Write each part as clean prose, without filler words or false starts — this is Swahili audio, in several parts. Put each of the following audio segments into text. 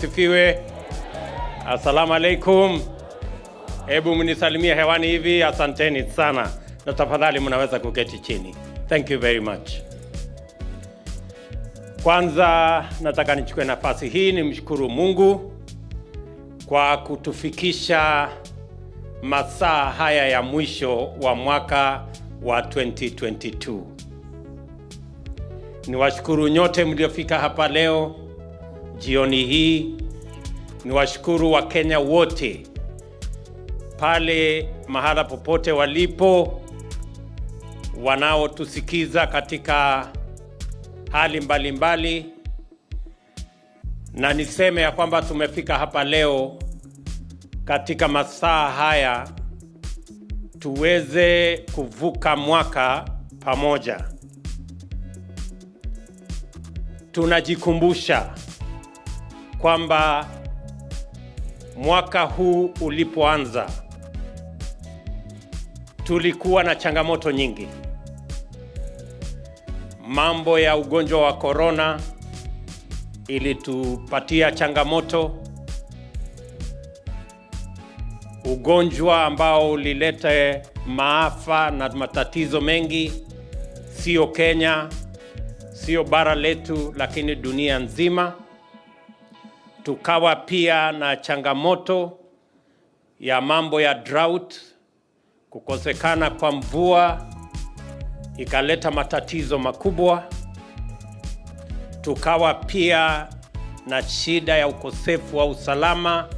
Sifiwe. Assalamu alaikum. Hebu mnisalimie hewani hivi. Asanteni sana. Na tafadhali mnaweza kuketi chini. Thank you very much. Kwanza nataka nichukue nafasi hii nimshukuru Mungu kwa kutufikisha masaa haya ya mwisho wa mwaka wa 2022. Niwashukuru nyote mliofika hapa leo jioni hii. Niwashukuru Wakenya wote pale mahala popote walipo wanaotusikiza katika hali mbalimbali. Na niseme ya kwamba tumefika hapa leo katika masaa haya tuweze kuvuka mwaka pamoja. Tunajikumbusha kwamba mwaka huu ulipoanza tulikuwa na changamoto nyingi. Mambo ya ugonjwa wa corona ilitupatia changamoto. Ugonjwa ambao ulileta maafa na matatizo mengi, sio Kenya, sio bara letu, lakini dunia nzima. Tukawa pia na changamoto ya mambo ya drought, kukosekana kwa mvua ikaleta matatizo makubwa. Tukawa pia na shida ya ukosefu wa usalama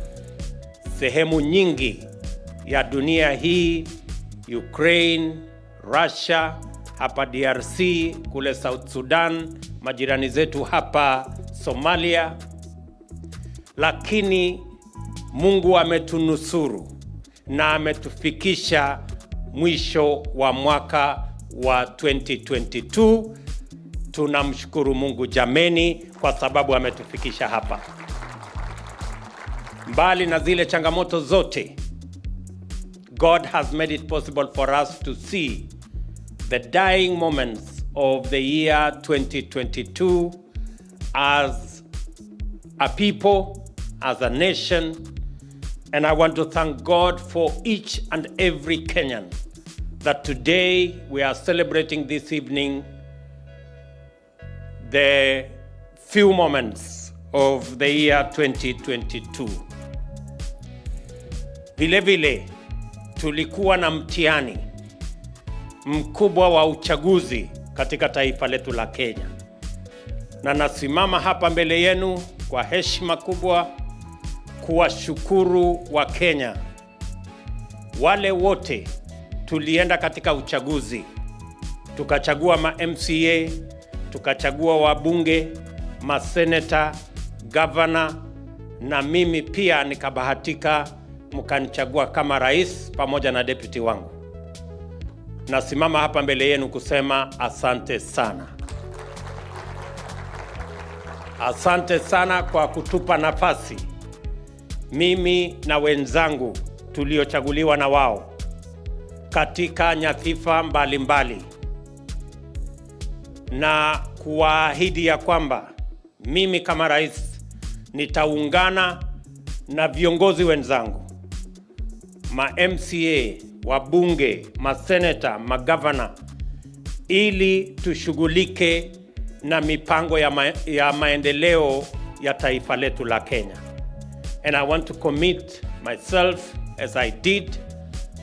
sehemu nyingi ya dunia hii, Ukraine, Russia, hapa DRC, kule South Sudan, majirani zetu hapa Somalia. Lakini Mungu ametunusuru na ametufikisha mwisho wa mwaka wa 2022. Tunamshukuru Mungu jameni kwa sababu ametufikisha hapa. Mbali na zile changamoto zote, God has made it possible for us to see the dying moments of the year 2022 as a people, as a nation. And I want to thank God for each and every Kenyan that today we are celebrating this evening the few moments of the year 2022. Vile vile tulikuwa na mtihani mkubwa wa uchaguzi katika taifa letu la Kenya. Na nasimama hapa mbele yenu kwa heshima kubwa kuwashukuru wa Kenya wale wote tulienda katika uchaguzi. Tukachagua ma MCA, tukachagua wabunge, maseneta, governor, na mimi pia nikabahatika mkanichagua kama rais pamoja na deputy wangu. Nasimama hapa mbele yenu kusema asante sana. Asante sana kwa kutupa nafasi mimi na wenzangu tuliochaguliwa na wao katika nyadhifa mbalimbali, na kuahidi ya kwamba mimi kama rais nitaungana na viongozi wenzangu, ma MCA, wabunge, maseneta, magavana, ili tushughulike na mipango ya maendeleo ya taifa letu la Kenya. And I want to commit myself, as I did,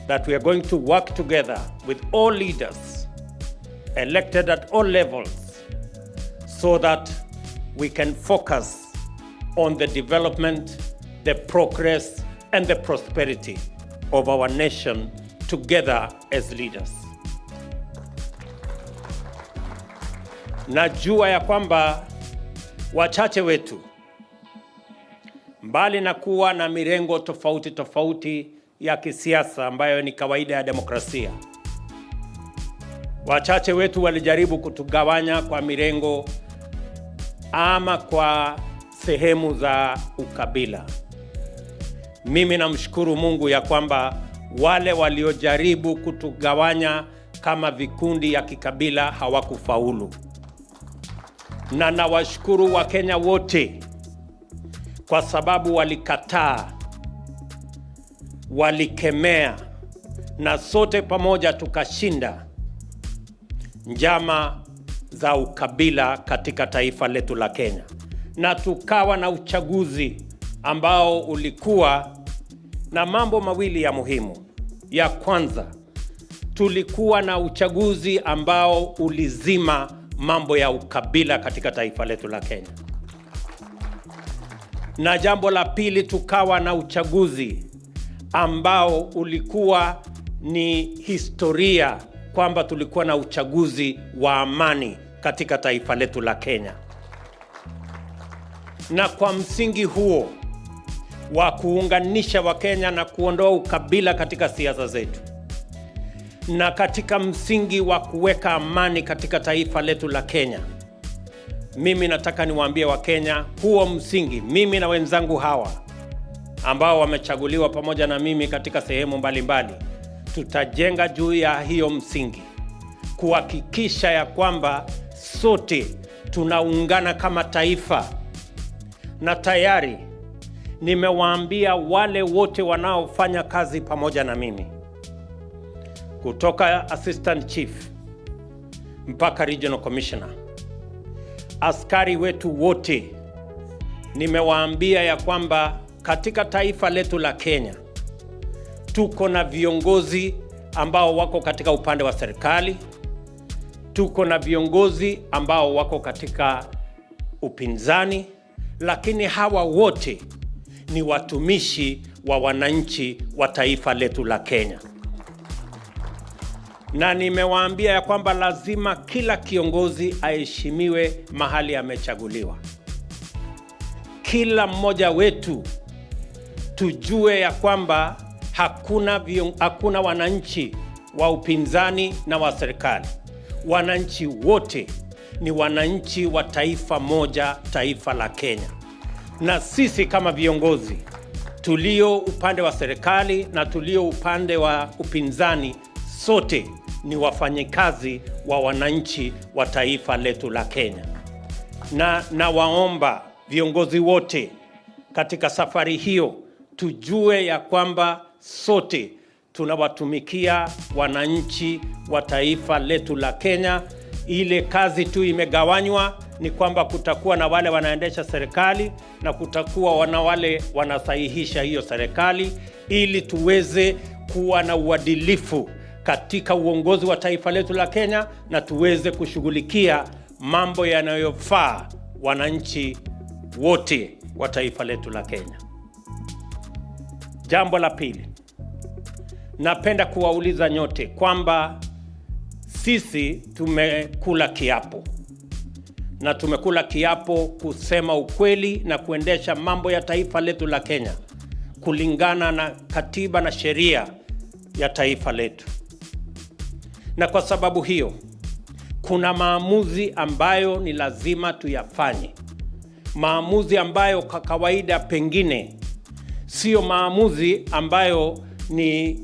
that we are going to work together with all leaders elected at all levels so that we can focus on the development, the progress, and the prosperity of our nation together as leaders. Najua ya kwamba wachache wetu, mbali na kuwa na mirengo tofauti tofauti ya kisiasa ambayo ni kawaida ya demokrasia, wachache wetu walijaribu kutugawanya kwa mirengo ama kwa sehemu za ukabila. Mimi namshukuru Mungu ya kwamba wale waliojaribu kutugawanya kama vikundi ya kikabila hawakufaulu. Na nawashukuru Wakenya wote kwa sababu walikataa, walikemea, na sote pamoja tukashinda njama za ukabila katika taifa letu la Kenya, na tukawa na uchaguzi ambao ulikuwa na mambo mawili ya muhimu. Ya kwanza, tulikuwa na uchaguzi ambao ulizima mambo ya ukabila katika taifa letu la Kenya. Na jambo la pili, tukawa na uchaguzi ambao ulikuwa ni historia, kwamba tulikuwa na uchaguzi wa amani katika taifa letu la Kenya. Na kwa msingi huo wa kuunganisha Wakenya na kuondoa ukabila katika siasa zetu, na katika msingi wa kuweka amani katika taifa letu la Kenya, mimi nataka niwaambie Wakenya huo msingi, mimi na wenzangu hawa ambao wamechaguliwa pamoja na mimi katika sehemu mbalimbali, tutajenga juu ya hiyo msingi kuhakikisha ya kwamba sote tunaungana kama taifa. Na tayari nimewaambia wale wote wanaofanya kazi pamoja na mimi, kutoka assistant chief mpaka regional commissioner, askari wetu wote, nimewaambia ya kwamba katika taifa letu la Kenya tuko na viongozi ambao wako katika upande wa serikali, tuko na viongozi ambao wako katika upinzani, lakini hawa wote ni watumishi wa wananchi wa taifa letu la Kenya. Na nimewaambia ya kwamba lazima kila kiongozi aheshimiwe mahali amechaguliwa. Kila mmoja wetu tujue ya kwamba hakuna wananchi wa upinzani na wa serikali. Wananchi wote ni wananchi wa taifa moja, taifa la Kenya. Na sisi kama viongozi tulio upande wa serikali na tulio upande wa upinzani, sote ni wafanyikazi wa wananchi wa taifa letu la Kenya. Na waomba viongozi wote katika safari hiyo tujue ya kwamba sote tunawatumikia wananchi wa taifa letu la Kenya. Ile kazi tu imegawanywa, ni kwamba kutakuwa na wale wanaendesha serikali na kutakuwa na wale wanasahihisha hiyo serikali, ili tuweze kuwa na uadilifu katika uongozi wa taifa letu la Kenya na tuweze kushughulikia mambo yanayofaa wananchi wote wa taifa letu la Kenya. Jambo la pili, napenda kuwauliza nyote kwamba sisi tumekula kiapo, na tumekula kiapo kusema ukweli na kuendesha mambo ya taifa letu la Kenya kulingana na katiba na sheria ya taifa letu. Na kwa sababu hiyo kuna maamuzi ambayo ni lazima tuyafanye, maamuzi ambayo kwa kawaida pengine sio maamuzi ambayo ni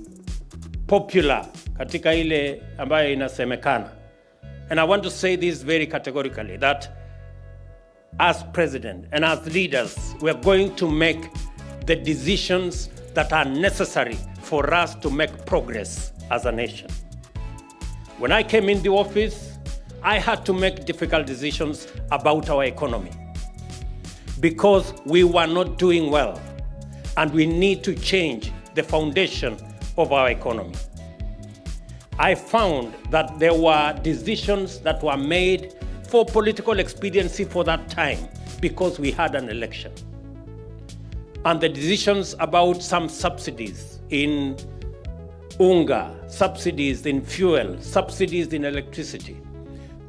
popular katika ile ambayo inasemekana. And I want to say this very categorically, that as president and as leaders, we are going to make the decisions that are necessary for us to make progress as a nation. When I came in the office, I had to make difficult decisions about our economy because we were not doing well, and we need to change the foundation of our economy. I found that there were decisions that were made for political expediency for that time because we had an election. And the decisions about some subsidies in unga, subsidies in fuel, subsidies in electricity,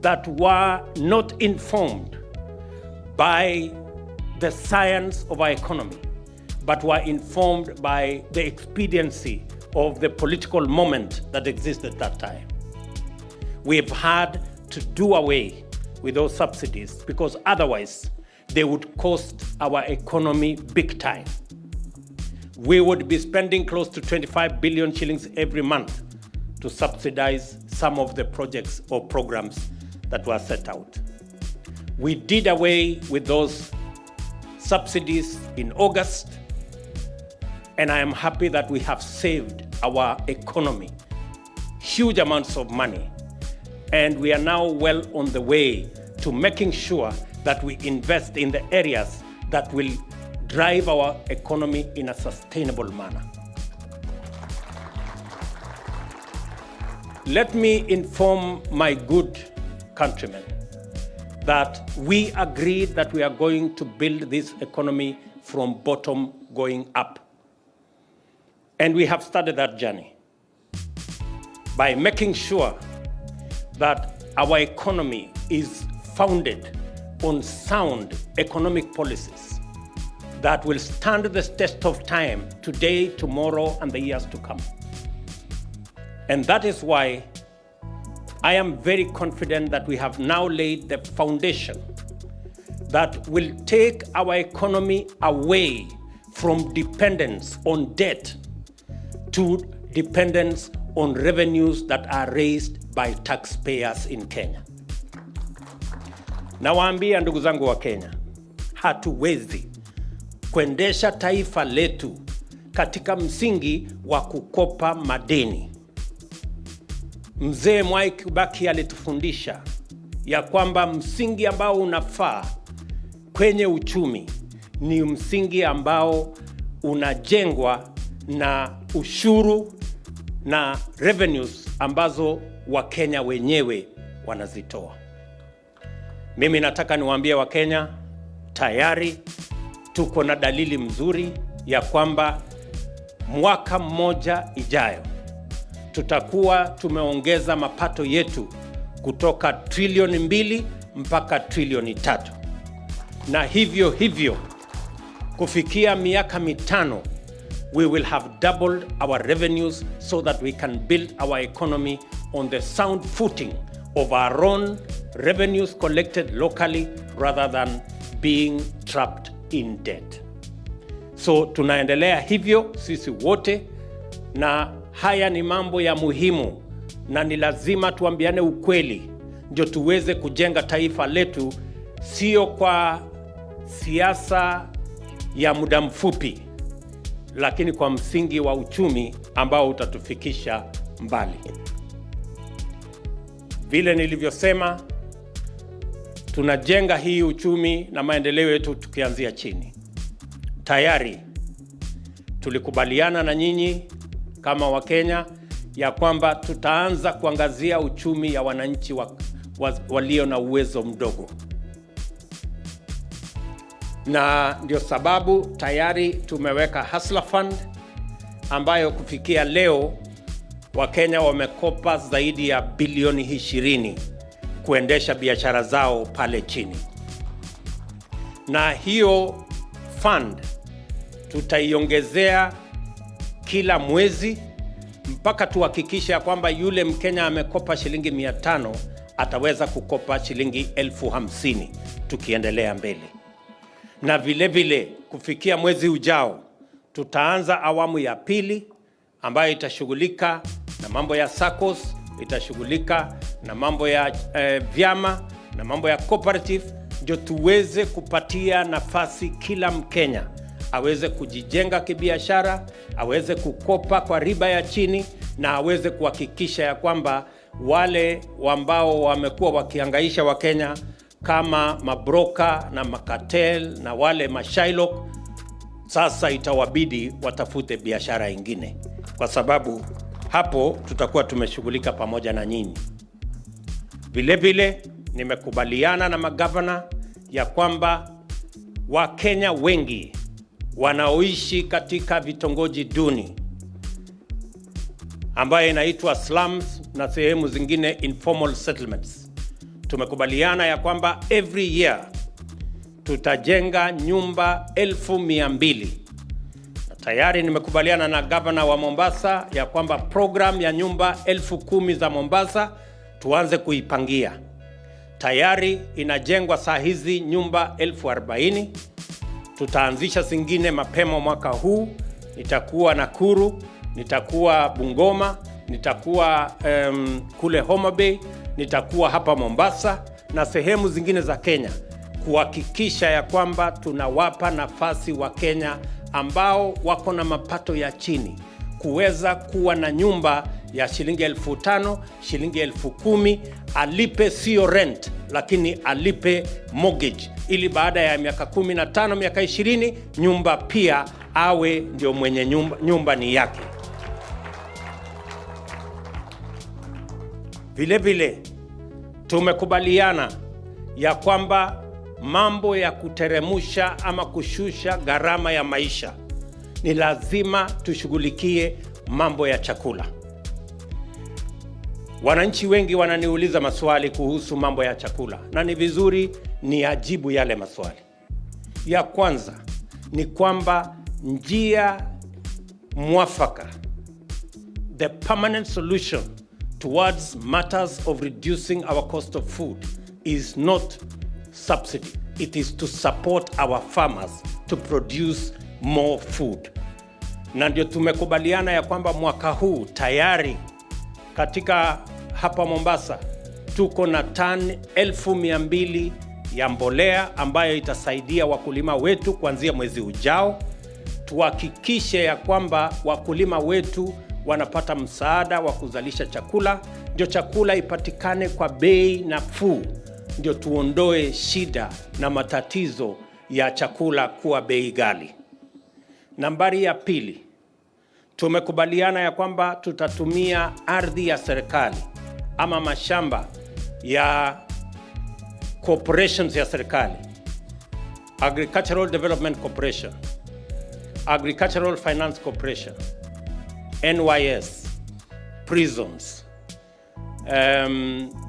that were not informed by the science of our economy, but were informed by the expediency of the political moment that existed at that time. We've had to do away with those subsidies because otherwise they would cost our economy big time. We would be spending close to 25 billion shillings every month to subsidize some of the projects or programs that were set out. We did away with those subsidies in August, and I am happy that we have saved our economy huge amounts of money, and we are now well on the way to making sure that we invest in the areas that will drive our economy in a sustainable manner. Let me inform my good countrymen that we agreed that we are going to build this economy from bottom going up. And we have started that journey by making sure that our economy is founded on sound economic policies that will stand the test of time today, tomorrow, and the years to come. And that is why I am very confident that we have now laid the foundation that will take our economy away from dependence on debt to dependence on revenues that are raised by taxpayers in Kenya. Nawaambia ndugu zangu wa Kenya, hatuwezi kuendesha taifa letu katika msingi wa kukopa madeni. Mzee Mwai Kibaki alitufundisha ya kwamba msingi ambao unafaa kwenye uchumi ni msingi ambao unajengwa na ushuru na revenues ambazo Wakenya wenyewe wanazitoa. Mimi nataka niwaambie Wakenya, tayari tuko na dalili mzuri ya kwamba mwaka mmoja ijayo tutakuwa tumeongeza mapato yetu kutoka trilioni 2 mpaka trilioni 3. Na hivyo kufikia miaka 5 we will have doubled our revenues so that we can build our economy on the sound footing of our own revenues collected locally rather than being trapped in debt. So tunaendelea hivyo sisi wote, na haya ni mambo ya muhimu na ni lazima tuambiane ukweli ndio tuweze kujenga taifa letu, sio kwa siasa ya muda mfupi, lakini kwa msingi wa uchumi ambao utatufikisha mbali. Vile nilivyosema, tunajenga hii uchumi na maendeleo yetu tukianzia chini. Tayari tulikubaliana na nyinyi kama Wakenya ya kwamba tutaanza kuangazia uchumi ya wananchi walio na uwezo mdogo. Na ndio sababu tayari tumeweka Hustler Fund ambayo kufikia leo Wakenya wamekopa zaidi ya bilioni 20 kuendesha biashara zao pale chini. Na hiyo fund tutaiongezea kila mwezi mpaka tuhakikisha kwamba yule Mkenya amekopa shilingi 500 ataweza kukopa shilingi 50,000 tukiendelea mbele. Na vile kufikia mwezi ujao tutaanza awamu ya pili ambayo itashughulika na mambo ya SACCOS, itashughulika na mambo ya vyama na mambo ya cooperative, ndio tuweze kupatia nafasi kila Mkenya aweze kujijenga kibiashara, aweze kukopa kwa riba ya chini, na aweze kuhakikisha ya kwamba wale ambao wamekuwa wakihangaisha Wakenya kama mabroka na makatel na wale mashailok, sasa itawabidi watafute biashara ingine, kwa sababu hapo tutakuwa tumeshughulika pamoja na nyinyi. Vile nimekubaliana na magavana ya kwamba Wakenya wengi wanaoishi katika vitongoji duni ambayo inaitwa slums na sehemu zingine informal settlements, tumekubaliana ya kwamba every year tutajenga nyumba 1,200. Na tayari nimekubaliana na governor wa Mombasa ya kwamba program ya nyumba 10,000 za Mombasa tuanze kuipangia. Tayari inajengwa saa hizi nyumba 40,000. Tutaanzisha zingine mapema mwaka huu. Nitakuwa Nakuru, nitakuwa Bungoma, nitakuwa kule Homa Bay, nitakuwa hapa Mombasa na sehemu zingine za Kenya kuhakikisha ya kwamba tunawapa nafasi wa Kenya ambao wako na mapato ya chini kuweza kuwa na nyumba ya shilingi 5,000, shilingi 10,000, alipe sio rent lakini alipe mortgage, ili baada ya miaka 15, miaka 20 nyumba pia awe ndio mwenye nyumba ni yake. Vile vile tumekubaliana ya kwamba mambo ya kuteremusha ama kushusha gharama ya maisha ni lazima tushughulikie mambo ya chakula. Wananchi wengi wananiuliza maswali kuhusu mambo ya chakula na ni vizuri ni ajibu yale maswali. Ya kwanza ni kwamba njia mwafaka, the permanent solution towards matters of reducing our cost of food is not subsidy. It is to support our farmers to produce more food. Na ndio tumekubaliana ya kwamba mwaka huu tayari katika hapa Mombasa tuko na tani 1,200 ya mbolea ambayo itasaidia wakulima wetu kuanzia mwezi ujao. Tuhakikishe ya kwamba wakulima wetu wanapata msaada wa kuzalisha chakula, ndio chakula ipatikane kwa bei nafuu, ndio tuondoe shida na matatizo ya chakula kuwa bei ghali. Nambari ya pili, tumekubaliana ya kwamba tutatumia ardhi ya serikali ama mashamba ya corporations ya serikali, Agricultural Development Corporation, Agricultural Finance Corporation, NYS, prisons,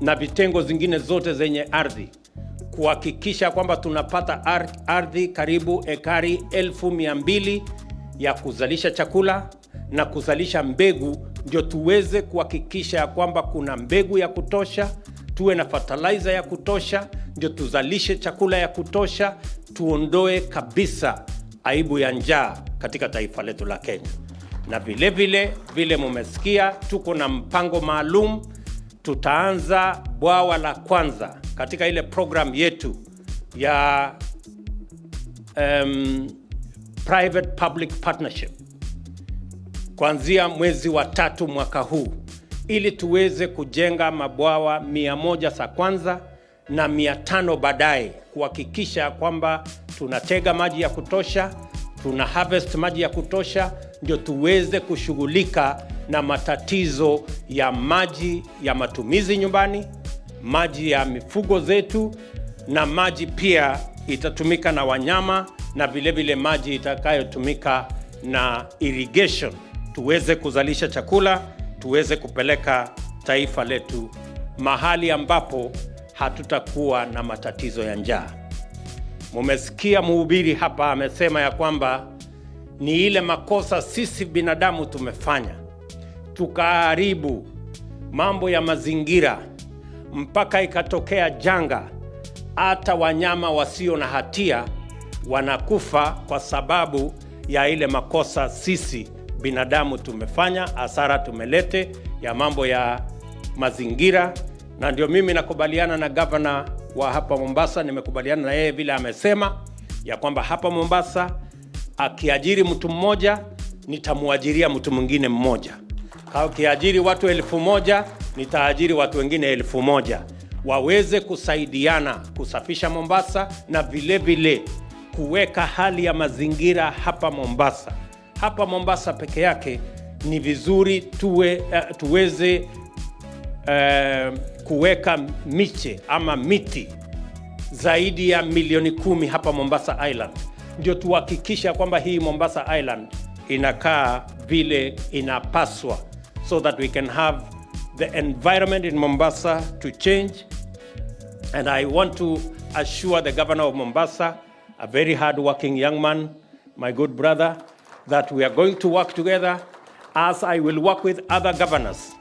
na vitengo zingine zote zenye ardhi, kuhakikisha kwamba tunapata ardhi karibu ekari 1,200 ya kuzalisha chakula na kuzalisha mbegu, ndio tuweze kuhakikisha kwamba kuna mbegu ya kutosha, tuwe na fertilizer ya kutosha, ndio tuzalishe chakula ya kutosha, tuondoe kabisa aibu ya njaa katika taifa letu la Kenya. Na vile mumesikia, tuko na mpango maalum. Tutaanza bwawa la kwanza katika ile program yetu ya private public partnership kuanzia mwezi wa 3 mwaka huu, ili tuweze kujenga mabwawa 100 za kwanza na 500 baadaye, kuhakikisha kwamba tunatega maji ya kutosha, tuna harvest maji ya kutosha, ndio tuweze kushughulika na matatizo ya maji ya matumizi nyumbani, maji ya mifugo zetu, na maji pia itatumika na wanyama, na vile maji itakayotumika na irrigation, tuweze kuzalisha chakula, tuweze kupeleka taifa letu mahali ambapo hatutakuwa na matatizo ya njaa. Mumesikia mhubiri hapa amesema ya kwamba ni ile makosa sisi binadamu tumefanya, tukaharibu mambo ya mazingira mpaka ikatokea janga, hata wanyama wasio na hatia wanakufa kwa sababu ya ile makosa sisi binadamu tumefanya, hasara tumelete ya mambo ya mazingira. Na ndio mimi nakubaliana na governor wa hapa Mombasa, nimekubaliana na yeye vile amesema ya kwamba hapa Mombasa akiajiri mtu mmoja nitamuajiria mtu mwingine mmoja. Akiajiri watu 1,000 nitaajiri watu wengine 1,000, waweze kusaidiana kusafisha Mombasa na vile kuweka hali ya mazingira hapa Mombasa. Hapa Mombasa peke yake ni vizuri tuweze kuweka miche ama miti zaidi ya milioni 10 hapa Mombasa Island, ndio tuhakikisha kwamba hii Mombasa Island inakaa vile inapaswa, so that we can have the environment in Mombasa to change. And I want to assure the governor of Mombasa, a very hard-working young man, my good brother, that we are going to work together, as I will work with other governors,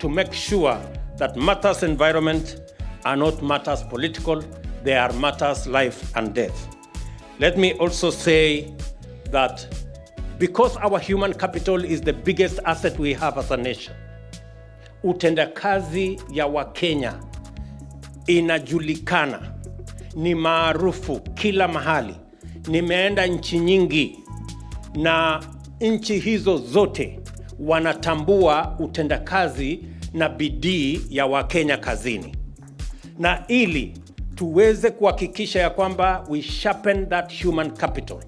to make sure that matters environment are not matters political, they are matters life and death. Let me also say that because our human capital is the biggest asset we have as a nation, utendakazi ya Wakenya inajulikana. ni maarufu kila mahali. Nimeenda nchi nyingi na nchi hizo zote wanatambua utendakazi na bidii ya Wakenya kazini. Na ili tuweze kuhakikisha ya kwamba we sharpen that human capital,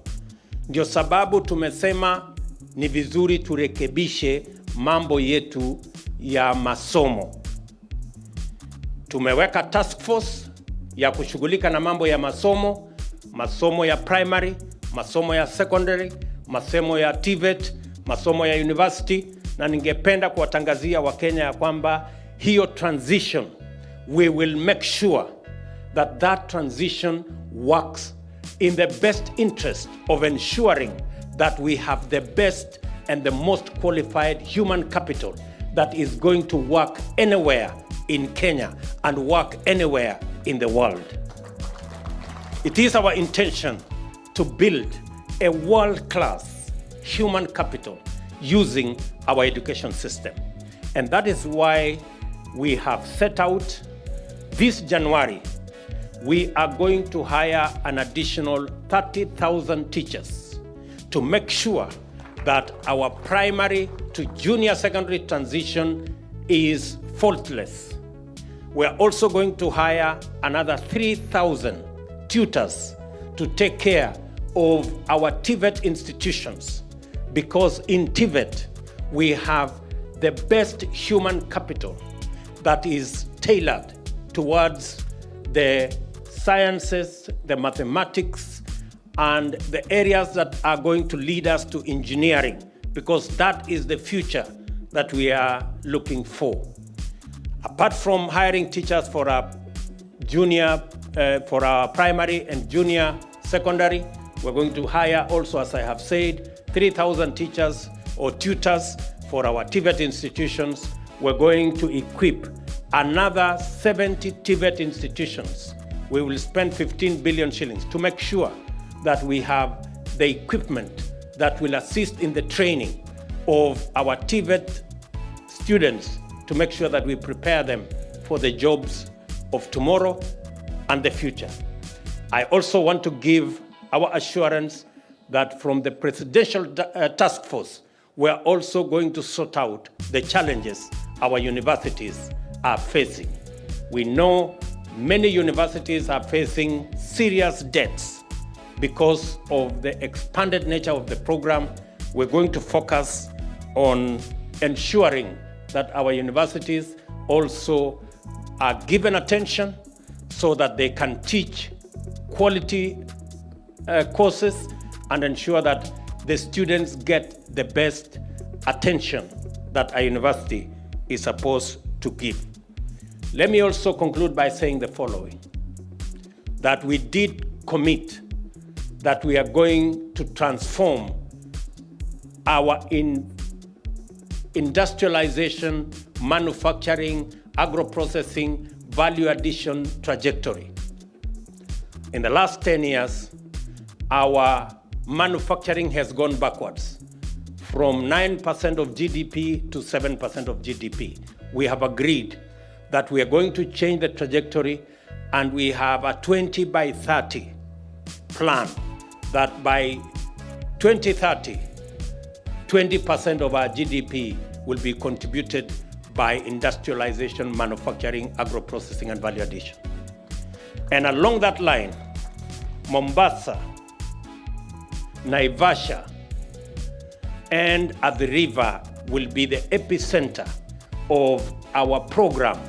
ndio sababu tumesema ni vizuri turekebishe mambo yetu ya masomo. Tumeweka task force ya kushughulika na mambo ya masomo ya primary, masomo ya secondary, masomo ya TVET, masomo ya university, na ningependa kuwatangazia Wakenya ya kwamba hiyo transition, we will make sure that that transition works in the best interest of ensuring that we have the best and the most qualified human capital that is going to work anywhere in Kenya and work anywhere in the world. It is our intention to build a world-class human capital using our education system. And that is why we have set out this January, we are going to hire an additional 30,000 teachers to make sure that our primary to junior secondary transition is faultless. We're also going to hire another 3,000 tutors to take care of our TVET institutions, because in TVET we have the best human capital that is tailored towards the sciences, the mathematics, and the areas that are going to lead us to engineering, because that is the future that we are looking for. Apart from hiring teachers for our for our primary and junior secondary, we're going to hire also, as I have said, 3,000 teachers or tutors for our TVET institutions. We're going to equip another 70 TVET institutions. We will spend 15 billion shillings to make sure that we have the equipment that will assist in the training of our TVET students, to make sure that we prepare them for the jobs of tomorrow and the future. I also want to give our assurance that from the presidential task force, we're also going to sort out the challenges our universities are facing. We know many universities are facing serious debts because of the expanded nature of the program. We're going to focus on ensuring that our universities also are given attention so that they can teach quality courses and ensure that the students get the best attention that a university is supposed to give. Let me also conclude by saying the following, that we did commit that we are going to transform our industrialization, manufacturing, agro-processing, value addition trajectory. In the last 10 years, our manufacturing has gone backwards from 9% of GDP to 7% of GDP. We have agreed that we are going to change the trajectory, and we have a 20 by 30 plan that by 2030, 20% of our GDP will be contributed by industrialization, manufacturing, agro-processing, and value addition. And along that line, Mombasa, Naivasha, and Athi River will be the epicenter of our program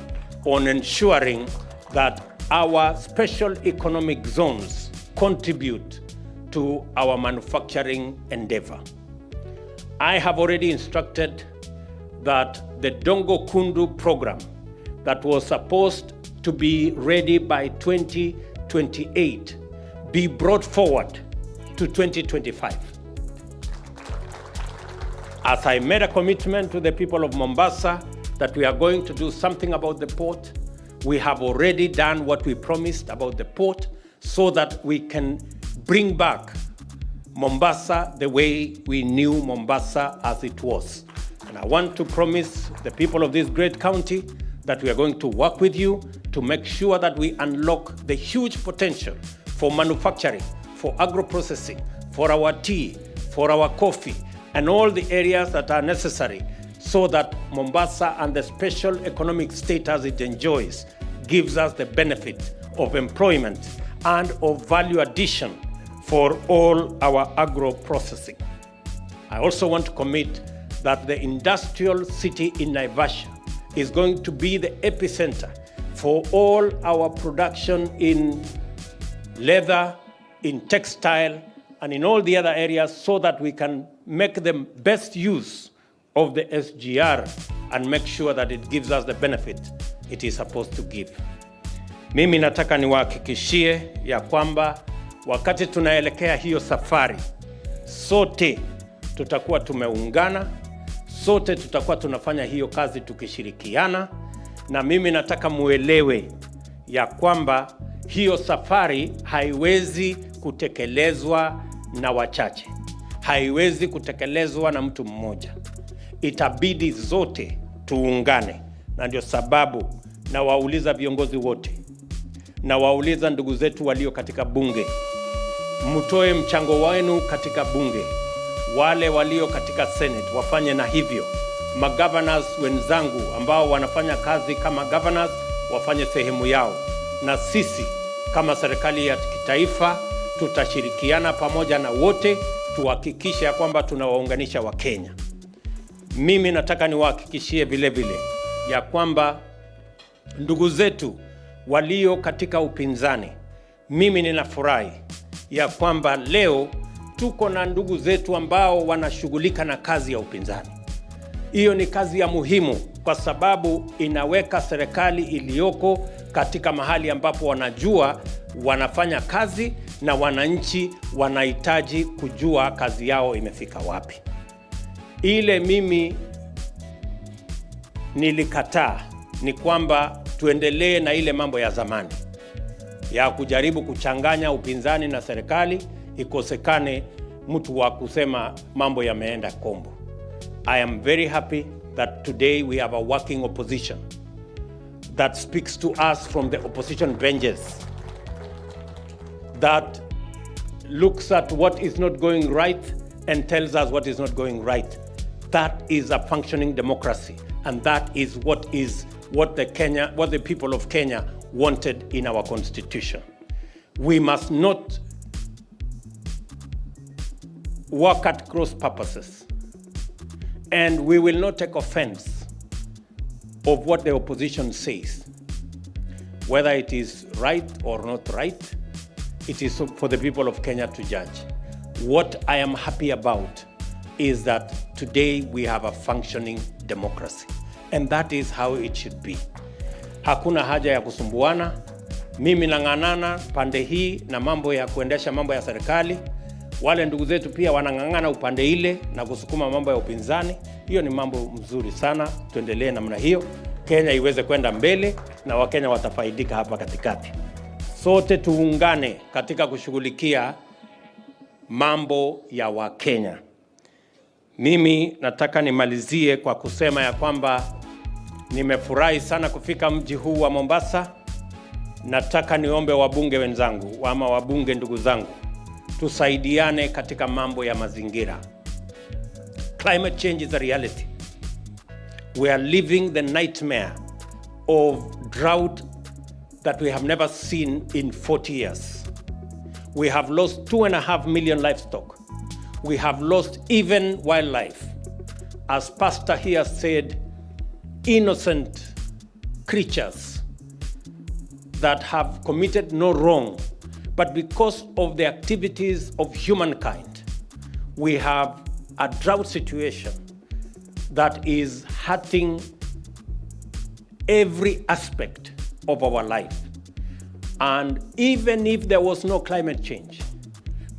on ensuring that our special economic zones contribute to our manufacturing endeavor. I have already instructed that the Dongo Kundu program that was supposed to be ready by 2028 be brought forward to 2025. As I made a commitment to the people of Mombasa that we are going to do something about the port, we have already done what we promised about the port so that we can bring back Mombasa the way we knew Mombasa as it was. And I want to promise the people of this great county that we are going to work with you to make sure that we unlock the huge potential for manufacturing, for agro-processing, for our tea, for our coffee, and all the areas that are necessary so that Mombasa and the special economic status it enjoys gives us the benefit of employment and of value addition for all our agro-processing. I also want to commit that the industrial city in Naivasha is going to be the epicenter for all our production in leather, in textile, and in all the other areas so that we can make the best use of the SGR and make sure that it gives us the benefit it is supposed to give. Mimi nataka niwahakikishie ya kwamba wakati tunaelekea hiyo safari, sote tutakuwa tumeungana, sote tutakuwa tunafanya hiyo kazi tukishirikiana, na mimi nataka muelewe ya kwamba hiyo safari haiwezi kutekelezwa na wachache. Haiwezi kutekelezwa na mtu mmoja. Itabidi zote tuungane, na ndio sababu na wauliza viongozi wote, na wauliza ndugu zetu walio katika bunge, mtoe mchango wenu katika bunge. Wale walio katika Senate wafanye na hivyo. Magovernors wenzangu ambao wanafanya kazi kama governors wafanye sehemu yao, na sisi kama serikali ya kitaifa tutashirikiana pamoja na wote tuhakikishe kwamba tunawaunganisha Wakenya. Mimi nataka niwahakikishie vile vile ya kwamba ndugu zetu walio katika upinzani, mimi ninafurahi ya kwamba leo tuko na ndugu zetu ambao wanashughulika na kazi ya upinzani. Hiyo ni kazi ya muhimu kwa sababu inaweka serikali iliyoko katika mahali ambapo wanajua wanafanya kazi na wananchi wanahitaji kujua kazi yao imefika wapi. Ile mimi nilikataa ni kwamba tuendelee na ile mambo ya zamani ya kujaribu kuchanganya upinzani na serikali, ikosekane mtu wa kusema mambo yameenda kombo. I am very happy that today we have a working opposition that speaks to us from the opposition benches, that looks at what is not going right and tells us what is not going right. That is a functioning democracy, and that is what the people of Kenya wanted in our constitution. We must not work at cross purposes, and we will not take offense of what the opposition says. Whether it is right or not right, it is for the people of Kenya to judge. What I am happy about is that today we have a functioning democracy, and that is how it should be. Hakuna haja ya kusumbuana. Mimi nang'ang'ana pande hii na mambo ya kuendesha mambo ya serikali. Wale ndugu zetu pia wanang'ang'ana upande ile na kusukuma mambo ya upinzani. Hiyo ni mambo mzuri sana. Tuendelee namna hiyo. Kenya iweze kwenda mbele na Wakenya watafaidika hapa katikati. Sote tuungane katika kushughulikia mambo ya Wakenya. Mimi nataka nimalizie kwa kusema ya kwamba nimefurahi sana kufika mji huu wa Mombasa. Nataka niombe wabunge wenzangu, ama wabunge ndugu zangu, tusaidiane katika mambo ya mazingira. Climate change is a reality. We are living the nightmare of drought that we have never seen in 40 years. We have lost 2.5 million livestock. We have lost even wildlife. As Pastor here said, innocent creatures that have committed no wrong, but because of the activities of humankind, we have a drought situation that is hurting every aspect of our life. And even if there was no climate change,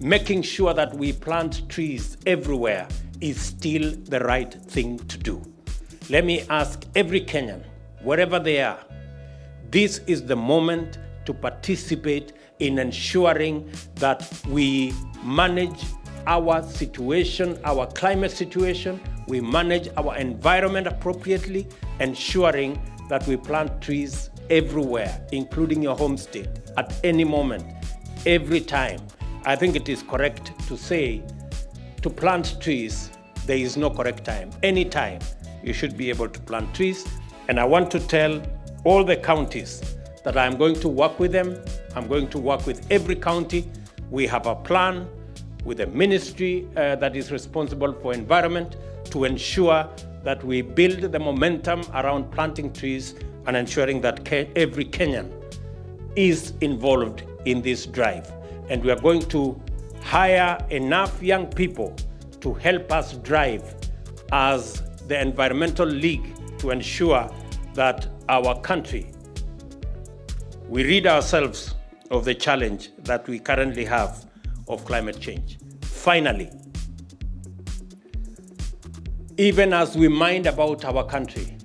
making sure that we plant trees everywhere is still the right thing to do. Let me ask every Kenyan, wherever they are, this is the moment to participate in ensuring that we manage our situation, our climate situation, we manage our environment appropriately, ensuring that we plant trees everywhere, including your home state, at any moment, every time. I think it is correct to say to plant trees, there is no correct time. Anytime you should be able to plant trees. And I want to tell all the counties that I'm going to work with them. I'm going to work with every county. We have a plan with a ministry that is responsible for environment to ensure that we build the momentum around planting trees and ensuring that every Kenyan is involved in this drive. And we are going to hire enough young people to help us drive as the Environmental League to ensure that our country, we rid ourselves of the challenge that we currently have of climate change. Finally, even as we mind about our country,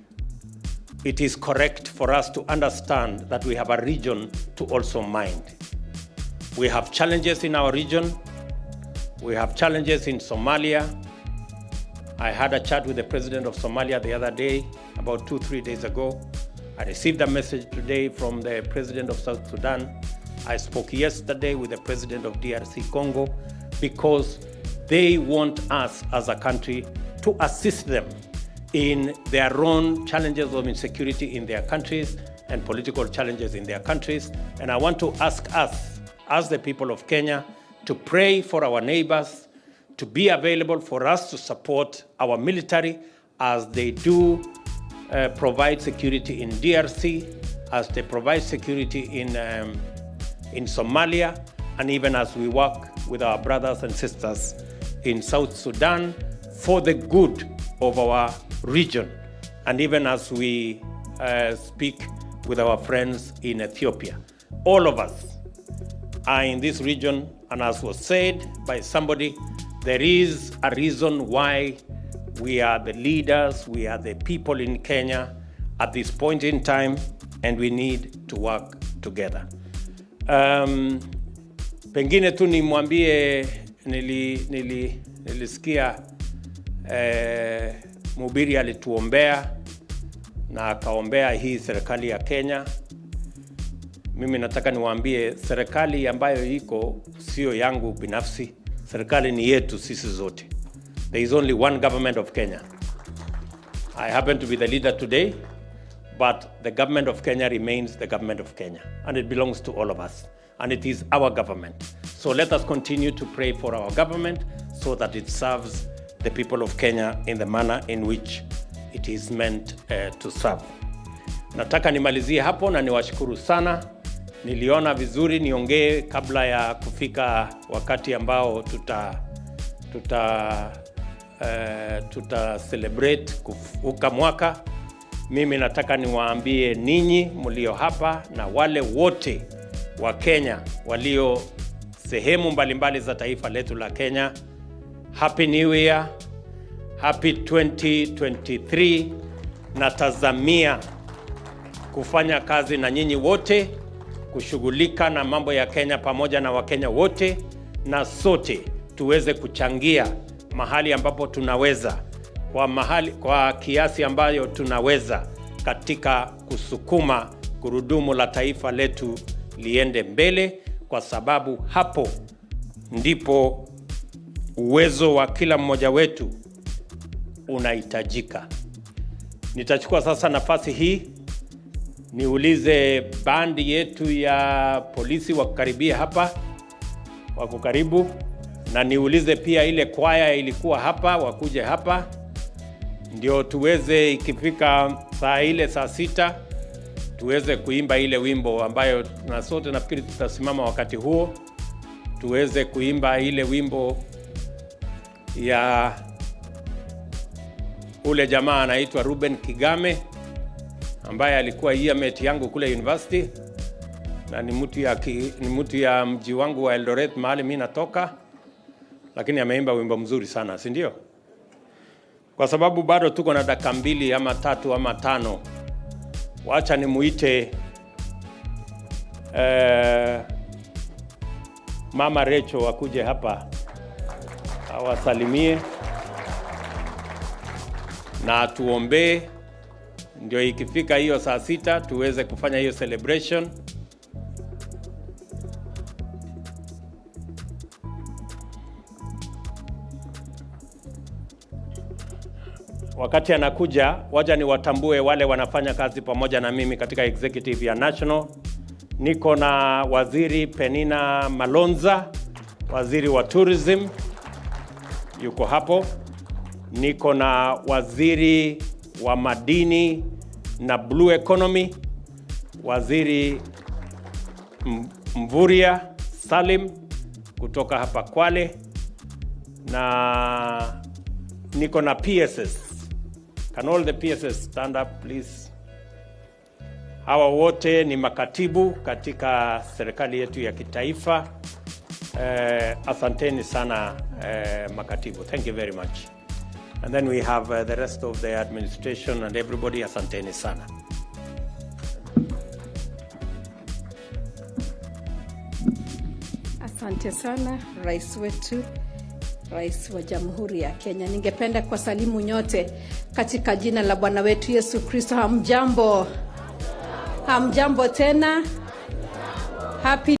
it is correct for us to understand that we have a region to also mind. We have challenges in our region. We have challenges in Somalia. I had a chat with the president of Somalia the other day, about 2-3 days ago. I received a message today from the president of South Sudan. I spoke yesterday with the president of DRC Congo because they want us as a country to assist them in their own challenges of insecurity in their countries and political challenges in their countries. And I want to ask us, as the people of Kenya, to pray for our neighbors, to be available for us to support our military as they do provide security in DRC, as they provide security in Somalia, and even as we work with our brothers and sisters in South Sudan for the good of our region, and even as we speak with our friends in Ethiopia. All of us are in this region, and as was said by somebody, there is a reason why we are the leaders, we are the people in Kenya at this point in time, and we need to work together. Pengine tu nimwambie nilisikia mhubiri alituombea na akaombea hii serikali ya Kenya. Mimi nataka niwaambie serikali ambayo iko sio yangu binafsi, serikali ni yetu sisi zote. There is only one government of Kenya. I happen to be the leader today, but the government of Kenya remains the government of Kenya, and it belongs to all of us, and it is our government. So let us continue to pray for our government so that it serves the people of Kenya in the manner in which it is meant to serve. Nataka nimalizie hapo na niwashukuru sana. Niliona vizuri niongee kabla ya kufika wakati ambao tuta celebrate kuvuka mwaka. Mimi nataka niwaambie ninyi mlio hapa na wale wote wa Kenya walio sehemu mbalimbali za taifa letu la Kenya, Happy New Year, Happy 2023. Natazamia kufanya kazi na nyinyi wote, kushughulika na mambo ya Kenya pamoja na Wakenya wote, na sote tuweze kuchangia mahali ambapo tunaweza, kwa kiasi ambayo tunaweza, katika kusukuma gurudumu la taifa letu liende mbele, kwa sababu hapo ndipo uwezo wa kila mmoja wetu unahitajika. Nitachukua sasa nafasi hii niulize bandi yetu ya polisi wakukaribia hapa, wako karibu, na niulize pia ile kwaya ilikuwa hapa wakuje hapa, ndio tuweze ikifika saa 6 tuweze kuimba ile wimbo ambayo na sote nafikiri tutasimama wakati huo, tuweze kuimba ile wimbo ya ule jamaa anaitwa Ruben Kigame ambaye alikuwa yearmate yangu kule university, na ni mtu ya mji wangu wa Eldoret mahali mimi natoka, lakini ameimba wimbo mzuri sana, si ndio? Kwa sababu bado tuko na dakika 2 ama 3 ama 5, wacha nimuite Mama Rachel akuje hapa awasalimie na tuombe ndio ikifika hiyo saa 6 tuweze kufanya hiyo celebration. Wakati anakuja, waja ni watambue wale wanafanya kazi pamoja na mimi katika executive ya national. Niko na waziri Penina Malonza, waziri wa tourism, yuko hapo. Niko na waziri wa madini na blue economy, waziri Mvuria Salim kutoka hapa Kwale, na niko na PSS. Can all the PSS stand up please? Hawa wote ni makatibu katika serikali yetu ya kitaifa. Asanteni sana makatibu. Thank you very much. And then we have the rest of the administration and everybody. Asanteni sana. Asante sana rais wetu, rais wa Jamhuri ya Kenya. Ningependa kuwasalimu nyote katika jina la Bwana wetu Yesu Kristo. Hamjambo? Hamjambo tena? Happy